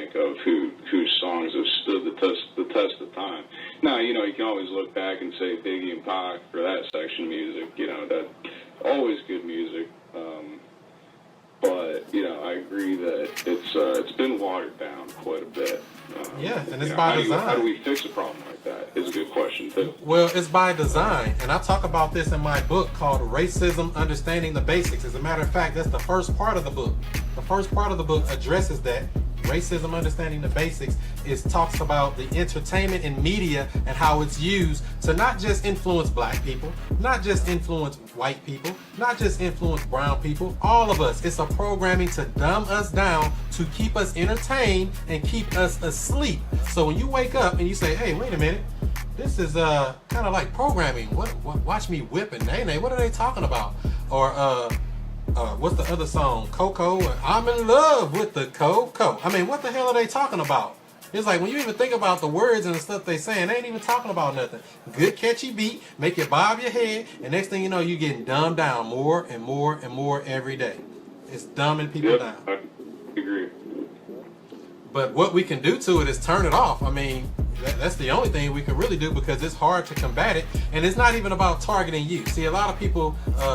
think of whose songs have stood the test of time. Now, you can always look back and say Biggie and Pac for that section of music. That always good music. But I agree that it's been watered down quite a bit. Yeah, and it's by design. How do we fix a problem like that? Is a good question too. Well, it's by design, and I talk about this in my book called Racism: Understanding the Basics. As a matter of fact, that's the first part of the book. The first part of the book addresses that. Racism: Understanding the Basics talks about the entertainment and media and how it's used to not just influence black people, not just influence white people, not just influence brown people, all of us. It's a programming to dumb us down, to keep us entertained and keep us asleep. So when you wake up and you say, hey, wait a minute, this is kind of like programming. What watch me whip and nay, what are they talking about? Or what's the other song? Coco, I'm in love with the Coco. I mean, what the hell are they talking about? It's like when you even think about the words and the stuff they saying, they ain't even talking about nothing. Good catchy beat, make you bob your head, and next thing you know, you're getting dumbed down more and more and more every day. It's dumbing people down. I agree. But what we can do to it is turn it off. I mean, that's the only thing we can really do, because it's hard to combat it, and it's not even about targeting you. See, a lot of people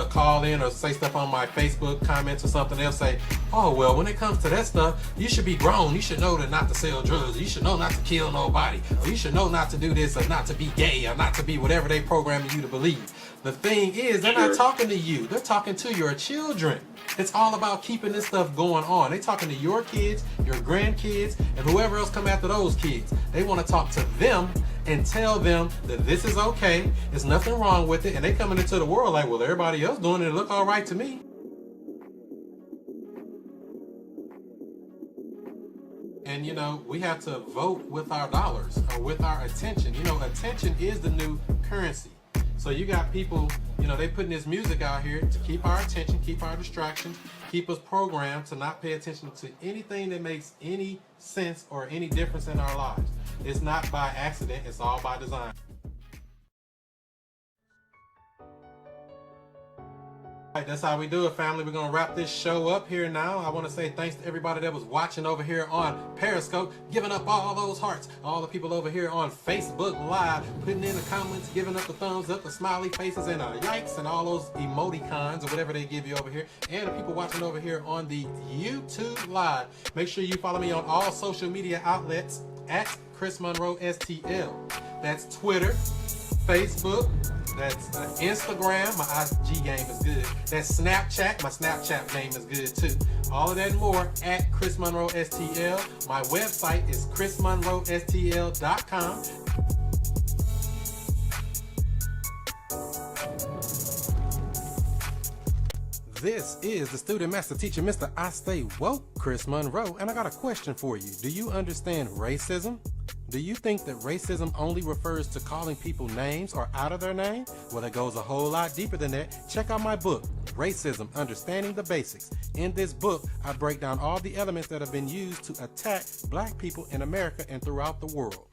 call in or say stuff on my Facebook comments or something. They'll say, oh, well, when it comes to that stuff, you should be grown. You should know that not to sell drugs. You should know not to kill nobody. Or you should know not to do this, or not to be gay, or not to be whatever they programming you to believe. The thing is, they're not talking to you. They're talking to your children. It's all about keeping this stuff going on. They're talking to your kids, your grandkids, and whoever else come after those kids. They want to talk to them and tell them that this is okay, there's nothing wrong with it, and they coming into the world like, well, everybody else doing it, it look all right to me. And we have to vote with our dollars, or with our attention. Attention is the new currency. So you got people, they putting this music out here to keep our attention, keep our distraction, keep us programmed to not pay attention to anything that makes any sense or any difference in our lives. It's not by accident, it's all by design. Alright, that's how we do it, family. We're going to wrap this show up here now. I want to say thanks to everybody that was watching over here on Periscope, giving up all those hearts. All the people over here on Facebook Live, putting in the comments, giving up the thumbs up, the smiley faces, and yikes, and all those emoticons or whatever they give you over here. And the people watching over here on the YouTube Live. Make sure you follow me on all social media outlets at ChrisMonroeSTL. That's Twitter, Facebook, that's Instagram, my IG game is good. That's Snapchat, my Snapchat game is good too. All of that and more at ChrisMonroeSTL. My website is ChrisMonroeSTL.com. This is the student master teacher, Mr. I Stay Woke, Chris Monroe, and I got a question for you. Do you understand racism? Do you think that racism only refers to calling people names or out of their name? Well, it goes a whole lot deeper than that. Check out my book, Racism: Understanding the Basics. In this book, I break down all the elements that have been used to attack black people in America and throughout the world.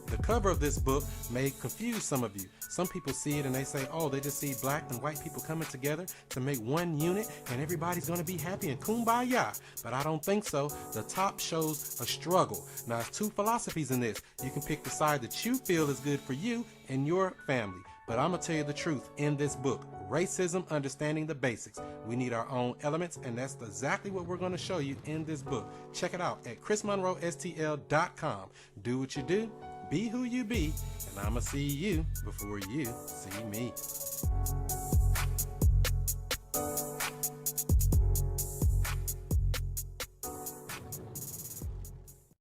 The cover of this book may confuse some of you. Some people see it and they say, oh, they just see black and white people coming together to make one unit and everybody's going to be happy and kumbaya. But I don't think so. The top shows a struggle. Now, there's two philosophies in this. You can pick the side that you feel is good for you and your family. But I'm going to tell you the truth in this book, Racism: Understanding the Basics. We need our own elements, and that's exactly what we're going to show you in this book. Check it out at ChrisMonroeSTL.com. Do what you do, be who you be, and I'm going to see you before you see me.